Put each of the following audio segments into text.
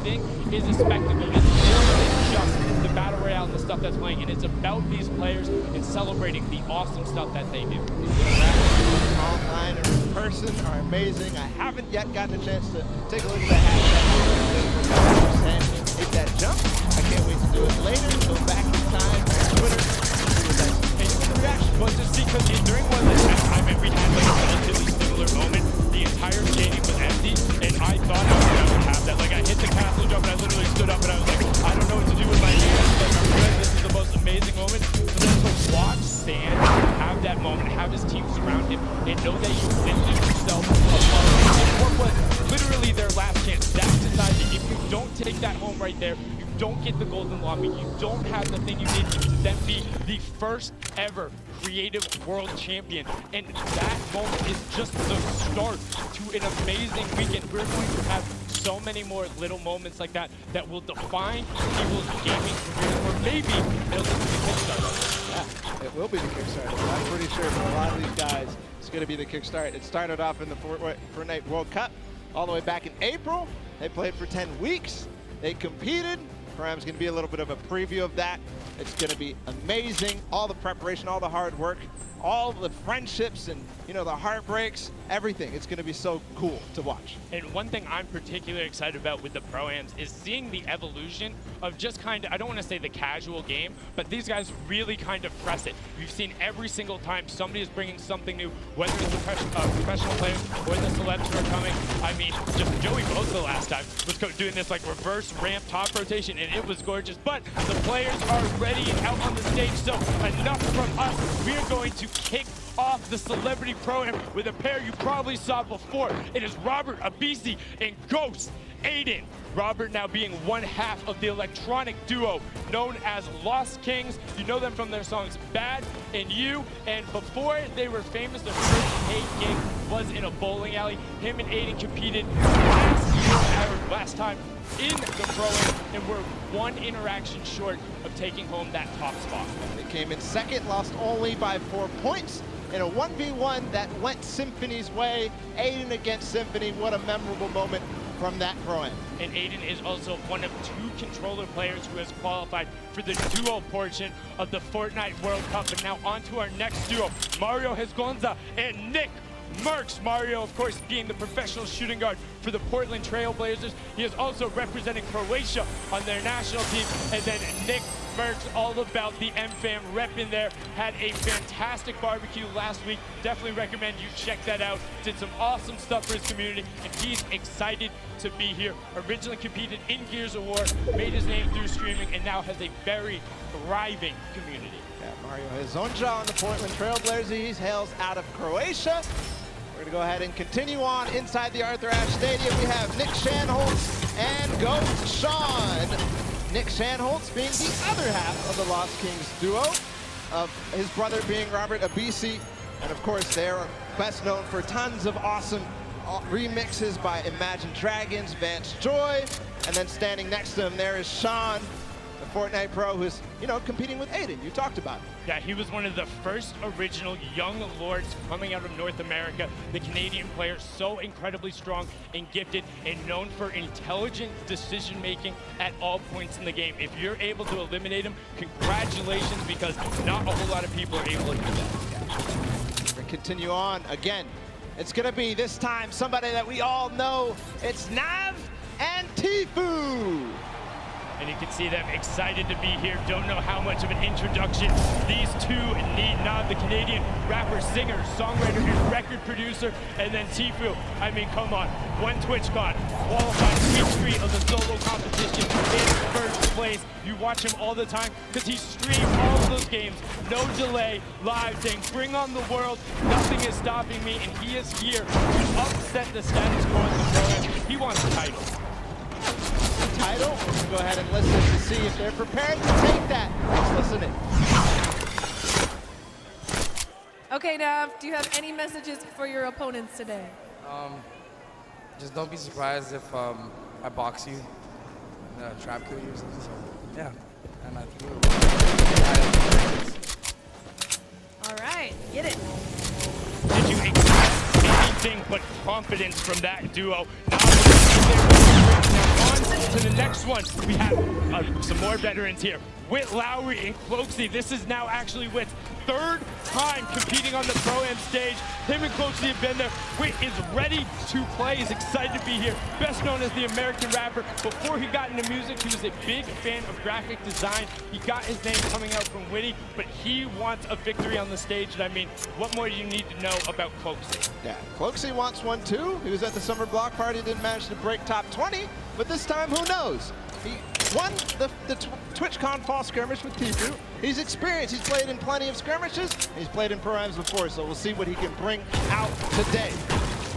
thing is a spectacle. It's more than just the battle royale and the stuff that's playing, and it's about these players and celebrating the awesome stuff that they do. Online or in person are amazing. I haven't yet gotten a chance to take a look at the hashtag and hit that jump. I can't wait to do it later. Go back in time on Twitter. And the reaction was just because during one of the tests I mean, we had like a relatively similar moment. The entire stadium was empty, and I thought I would never have that. Like I hit the castle jump, and I literally stood up, and I was like, I don't know what to do with my hands. Like I'm good. This is the most amazing moment. So then to watch Sand have that moment, have his team surround him, and know that he lifted himself above what was literally their last chance. That's decided. If you don't take that home right there, you don't get the golden lobby, you don't have the thing you need to then be the first ever creative world champion. And that moment is just the start to an amazing weekend. We're going to have so many more little moments like that that will define people's gaming careers, or maybe it'll just be the Kickstarter. Yeah, it will be the Kickstarter. I'm pretty sure for a lot of these guys, it's going to be the Kickstart. It started off in the Fortnite World Cup all the way back in April. They played for 10 weeks. They competed. Karam's going to be a little bit of a preview of that. It's going to be amazing. All the preparation, all the hard work, all the friendships and, you know, the heartbreaks, everything. It's going to be so cool to watch. And one thing I'm particularly excited about with the Pro-Ams is seeing the evolution of just kind of, I don't want to say the casual game, but these guys really kind of press it. You've seen every single time somebody is bringing something new, whether it's the professional players or the celebs who are coming. I mean, just Joey Bosa last time was doing this like reverse ramp top rotation, and it was gorgeous. But the players are ready and out on the stage, so enough from us. We are going to kick off the Celebrity Pro-Am with a pair you probably saw before. It is Robert Abisi and Ghost Aiden. Robert now being one half of the electronic duo known as Lost Kings. You know them from their songs Bad and You, and before they were famous, their first hate gig was in a bowling alley. Him and Aiden competed last time in the Pro-Am, and we're one interaction short of taking home that top spot. They came in second, lost only by 4 points in a 1v1 that went Symphony's way. Aiden against Symphony, what a memorable moment from that Pro-Am. And Aiden is also one of 2 controller players who has qualified for the duo portion of the Fortnite World Cup. And now on to our next duo, Mario Hezgonza and Nick Merckx. Mario, of course, being the professional shooting guard for the Portland Trail Blazers. He is also representing Croatia on their national team. And then Nick Merckx, all about the M-Fam rep in there. Had a fantastic barbecue last week. Definitely recommend you check that out. Did some awesome stuff for his community, and he's excited to be here. Originally competed in Gears of War, made his name through streaming, and now has a very thriving community. Yeah, Mario Hezgonza on the Portland Trail Blazers. He hails out of Croatia. We're going to go ahead and continue on inside the Arthur Ashe Stadium. We have Nick Shanholtz and Ghost Sean. Nick Shanholtz being the other half of the Lost Kings duo, of his brother being Robert Abisi. And of course, they're best known for tons of awesome remixes by Imagine Dragons, Vance Joy. And then standing next to him, there is Sean, the Fortnite pro, who's, you know, competing with Aiden. You talked about it. Yeah, he was one of the first original young lords coming out of North America. The Canadian player, so incredibly strong and gifted, and known for intelligent decision-making at all points in the game. If you're able to eliminate him, congratulations, because not a whole lot of people are able to do that. We continue on again. It's gonna be this time somebody that we all know. It's Nav and Tfue. And you can see them excited to be here. Don't know how much of an introduction these two need. Nav, the Canadian rapper, singer, songwriter, and record producer. And then Tfue, I mean, come on. One TwitchCon, qualified sweet street of the solo competition in first place. You watch him all the time because he streams all of those games, no delay, live, saying, bring on the world, nothing is stopping me. And he is here to upset the status quo in the program. He wants the title. Title. We're gonna go ahead and listen to see if they're prepared to take that. Let's listen in. Okay, Nav, do you have any messages for your opponents today? Just don't be surprised if I box you, trap kill you or something. So, yeah, and I think All right, get it. Did you expect anything but confidence from that duo? Now on to the next one. We have some more veterans here. Whit Lowry and Cloakzy. This is now actually Whit's third time competing on the Pro-Am stage. Him and Cloakzy have been there. Whit is ready to play. He's excited to be here. Best known as the American rapper. Before he got into music, he was a big fan of graphic design. He got his name coming out from Witty, but he wants a victory on the stage. And I mean, what more do you need to know about Cloakzy? Yeah, Cloakzy wants one too. He was at the summer block party, didn't manage to break top 20, but this time, who knows? He won the TwitchCon fall skirmish with Tifu. He's experienced. He's played in plenty of skirmishes. He's played in Pro-Ams before, so we'll see what he can bring out today.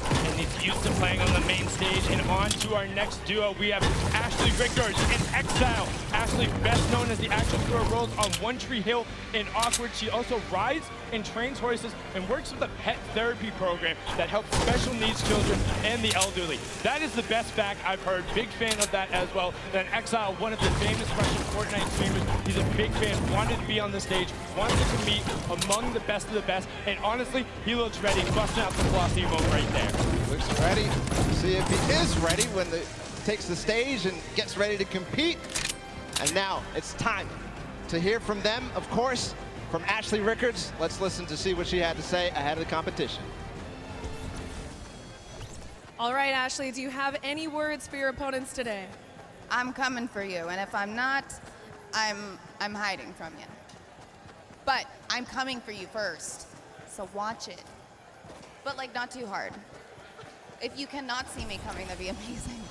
And he's used to playing on the main stage. And on to our next duo, we have Ashley Rickards in Exile. Ashley, best known as the action thrower roles on One Tree Hill in Awkward. She also rides and trains horses and works with a pet therapy program that helps special needs children and the elderly. That is the best back I've heard. Big fan of that as well. Then Exile, one of the famous Russian Fortnite streamers. He's a big fan, wanted to be on the stage, wanted to compete among the best of the best. And honestly, he looks ready, busting out the flossy emote right there. Looks ready. See if he is ready when he takes the stage and gets ready to compete. And now it's time to hear from them, of course, from Ashley Rickards. Let's listen to see what she had to say ahead of the competition. All right, Ashley, do you have any words for your opponents today? I'm coming for you, and if I'm not, I'm hiding from you. But I'm coming for you first, so watch it. But like, not too hard. If you cannot see me coming, that'd be amazing.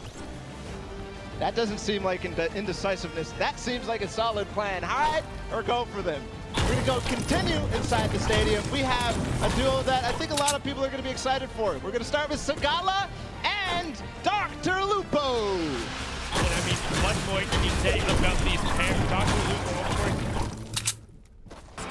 That doesn't seem like indecisiveness. That seems like a solid plan. Hide or go for them. We're going to go continue inside the stadium. We have a duo that I think a lot of people are going to be excited for. We're going to start with Sagala and Dr. Lupo. And I mean, what more can you say about these pairs? Dr. Lupo, of course,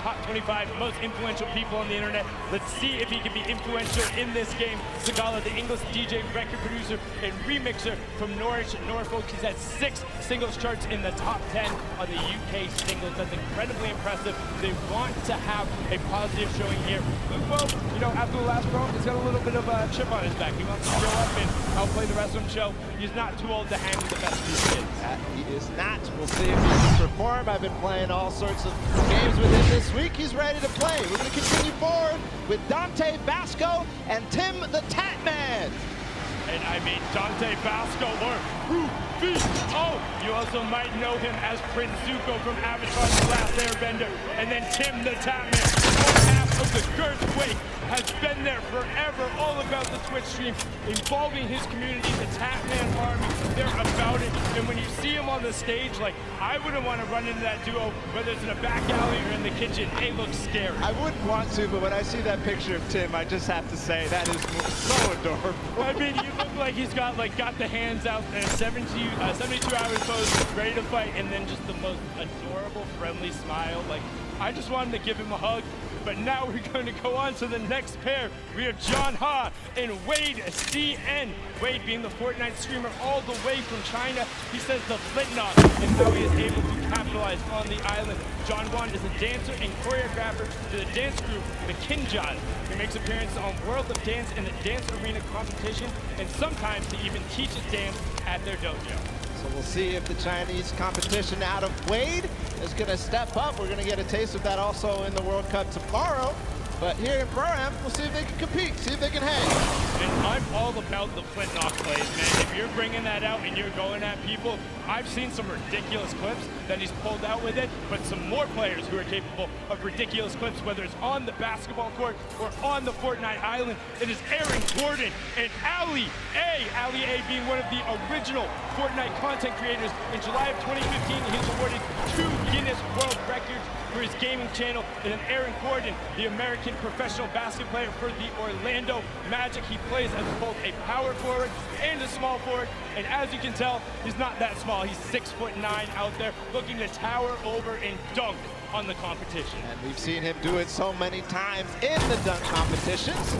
top 25 most influential people on the internet. Let's see if he can be influential in this game. Sagala, the English DJ, record producer, and remixer from Norwich, Norfolk. He's had 6 singles charts in the top 10 on the UK singles. That's incredibly impressive. They want to have a positive showing here. Lupo, you know, after the last pro, he's got a little bit of a chip on his back. He wants to show up and outplay the rest of them show. He's not too old to hang with the best of these kids. He is not. We'll see if he can perform. I've been playing all sorts of games with him this week. He's ready to play. We're going to continue forward with Dante Basco and Tim the Tatman. And I mean, Dante Basco or Rufy. Oh, you also might know him as Prince Zuko from Avatar: The Last Airbender. And then Tim the Tatman, one half of the Girthquake, has been there forever, all about the Twitch stream, involving his community, the Tatman Army. They're about it. And when you see him on the stage, like, I wouldn't want to run into that duo, whether it's in a back alley or in the kitchen. They look scary. I wouldn't want to, but when I see that picture of Tim, I just have to say that is so adorable. I mean, you look like he's got the hands out there, 72 hours pose, ready to fight, and then just the most adorable, friendly smile. Like, I just wanted to give him a hug. But now we're going to go on to the next pair. We have John Ha and Wade CN. Wade being the Fortnite streamer all the way from China. He says the Flintlock and how he is able to capitalize on the island. John Wan is a dancer and choreographer to the dance group, the Kinjan. He makes appearances on World of Dance and the Dance Arena competition, and sometimes he even teaches dance at their dojo. So we'll see if the Chinese competition out of Wade is going to step up. We're going to get a taste of that also in the World Cup tomorrow. But here in Pro-Am, we'll see if they can compete, see if they can hang. And I'm all about the Flintlock plays, man. If you're bringing that out and you're going at people, I've seen some ridiculous clips that he's pulled out with it, but some more players who are capable of ridiculous clips, whether it's on the basketball court or on the Fortnite island. It is Aaron Gordon and Ali A. Ali A being one of the original Fortnite content creators. In July of 2015, he was awarded 2 Guinness World Records for his gaming channel. And then Aaron Gordon, the American professional basketball player for the Orlando Magic. He plays as both a power forward and a small forward. And as you can tell, he's not that small. He's 6'9" out there, looking to tower over and dunk on the competition. And we've seen him do it so many times in the dunk competitions.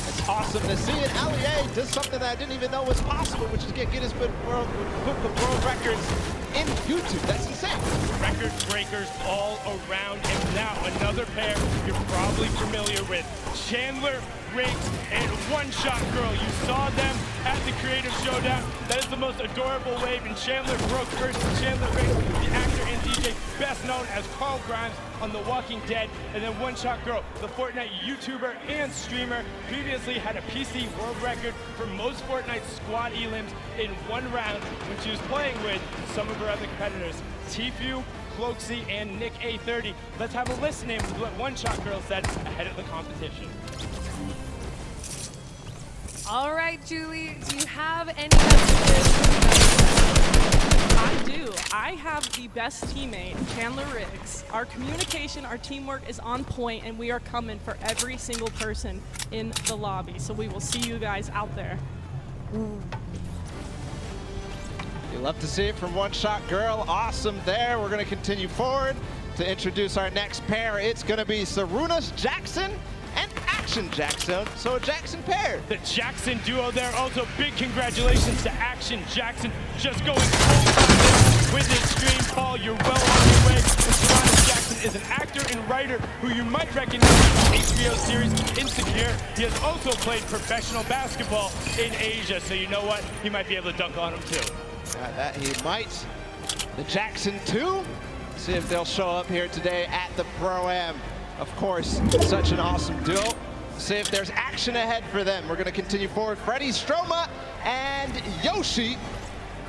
It's awesome to see it. Ali A does something that I didn't even know was possible, which is get Guinness Book of World Records in YouTube. That's insane. Record breakers all around. And now another pair you're probably familiar with. Chandler Riggs and One Shot Girl. You saw them at the Creative Showdown. That is the most adorable wave. And Chandler Brooks versus Chandler Riggs, the actor and DJ, best known as Carl Grimes on The Walking Dead. And then One Shot Girl, the Fortnite YouTuber and streamer, previously had a PC world record for most Fortnite squad elims in one round when she was playing with some of her other competitors, Tfue, Cloaksy, and Nick A30. Let's have a listen in to what One Shot Girl said ahead of the competition. All right, Julie, do you have any messages? I do. I have the best teammate, Chandler Riggs. Our communication, our teamwork is on point, and we are coming for every single person in the lobby. So we will see you guys out there. You love to see it from One Shot Girl. Awesome there. We're going to continue forward to introduce our next pair. It's going to be Sarunas Jackson and Action Jackson. So a Jackson pair. The Jackson duo there. Also, big congratulations to Action Jackson. Just going full with his stream. Paul, you're well on your way. Sarunas Jackson is an actor and writer who you might recognize from the HBO series Insecure. He has also played professional basketball in Asia. So you know what? He might be able to dunk on him too. That he might. The Jackson 2. See if they'll show up here today at the Pro-Am. Of course, such an awesome duo. See if there's action ahead for them. We're going to continue forward. Freddie Stroma and Yoshi.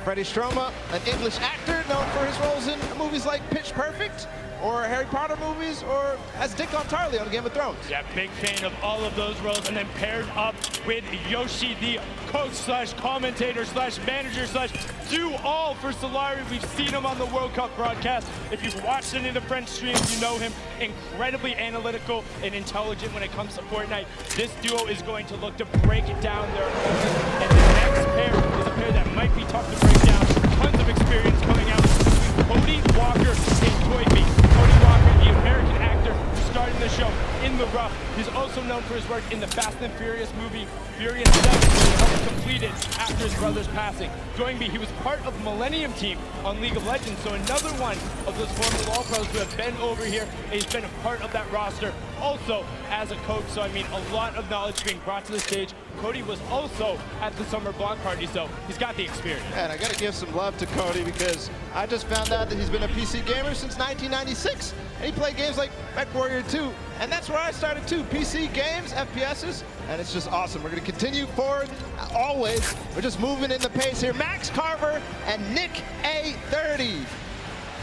Freddie Stroma, an English actor known for his roles in movies like Pitch Perfect, or Harry Potter movies, or as Dick Tarly on Game of Thrones. Yeah, big fan of all of those roles. And then paired up with Yoshi, the coach slash commentator slash manager slash do all for Solari. We've seen him on the World Cup broadcast. If you've watched any of the French streams, you know him. Incredibly analytical and intelligent when it comes to Fortnite. This duo is going to look to break it down their opponents. And the next pair is a pair that might be tough to break down. Tons of experience coming out between Cody Walker and Toyby. Cody Walker, the American actor who starred in the show In the Rough. He's also known for his work in the Fast and Furious movie Furious 7, which helped complete it after his brother's passing. Joining me, he was part of the Millennium team on League of Legends, so another one of those former LoL pros who have been over here. He's been a part of that roster, also as a coach, so I mean a lot of knowledge being brought to the stage. Cody was also at the summer block party, so he's got the experience. And I got to give some love to Cody because I just found out that he's been a PC gamer since 1996. And he played games like MechWarrior 2, and that's where I started too. PC games, FPSs, and it's just awesome. We're going to continue forward always. We're just moving in the pace here. Max Carver and Nick A30.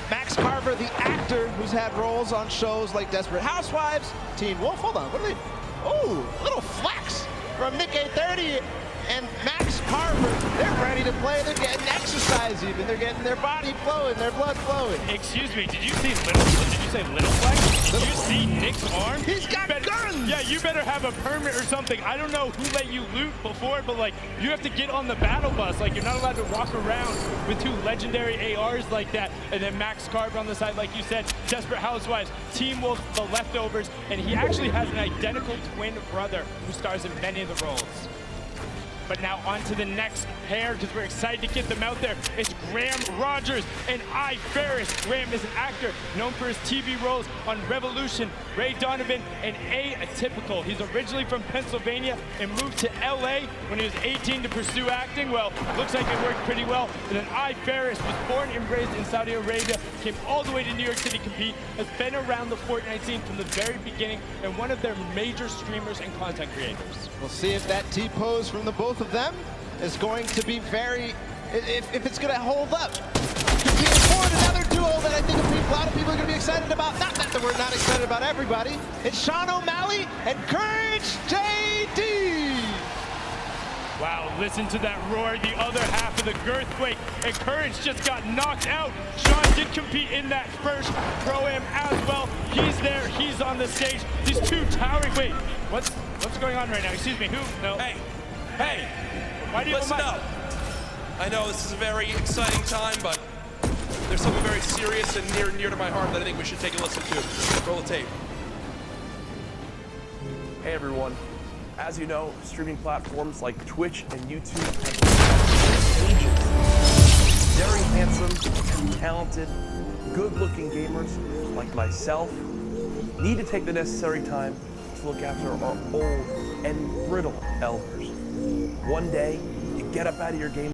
Max Carver, the actor who's had roles on shows like Desperate Housewives, Teen Wolf. Hold on, what are they? Oh, little flex from Nick A30 and Max Carver. They're ready to play. They're getting exercise even. They're getting their body flowing, their blood flowing. Excuse me, did you say Little Flex? Did you see Nick's arm? He's got guns! Yeah, you better have a permit or something. I don't know who let you loot before, but like, you have to get on the battle bus. Like, you're not allowed to walk around with two legendary ARs like that. And then Max Carver on the side, like you said, Desperate Housewives, Team Wolf, The Leftovers, and he actually has an identical twin brother who stars in many of the roles. But now on to the next pair because we're excited to get them out there. It's Graham Rogers and I Ferris. Graham is an actor known for his TV roles on Revolution, Ray Donovan, and Atypical. He's originally from Pennsylvania and moved to LA when he was 18 to pursue acting. Well, looks like it worked pretty well. And then I Ferris was born and raised in Saudi Arabia, came all the way to New York City to compete, has been around the Fortnite scene from the very beginning, and one of their major streamers and content creators. We'll see if that T-pose from the both of them is going to be very, if it's going to hold up. Competing forward, another duo that I think a lot of people are going to be excited about. Not that we're not excited about everybody. It's Sean O'Malley and Courage JD. Wow, listen to that roar, the other half of the Girthquake, and Courage just got knocked out. Sean did compete in that first Pro-Am as well. He's there, he's on the stage. These two towering, wait, what's going on right now? Excuse me, who? No. Hey, why do you listen up. I know this is a very exciting time, but there's something very serious and near to my heart that I think we should take a listen to. Roll the tape. Hey everyone. As you know, streaming platforms like Twitch and YouTube have ages. Very handsome, talented, good-looking gamers like myself need to take the necessary time to look after our old and brittle elders. One day, you get up out of your game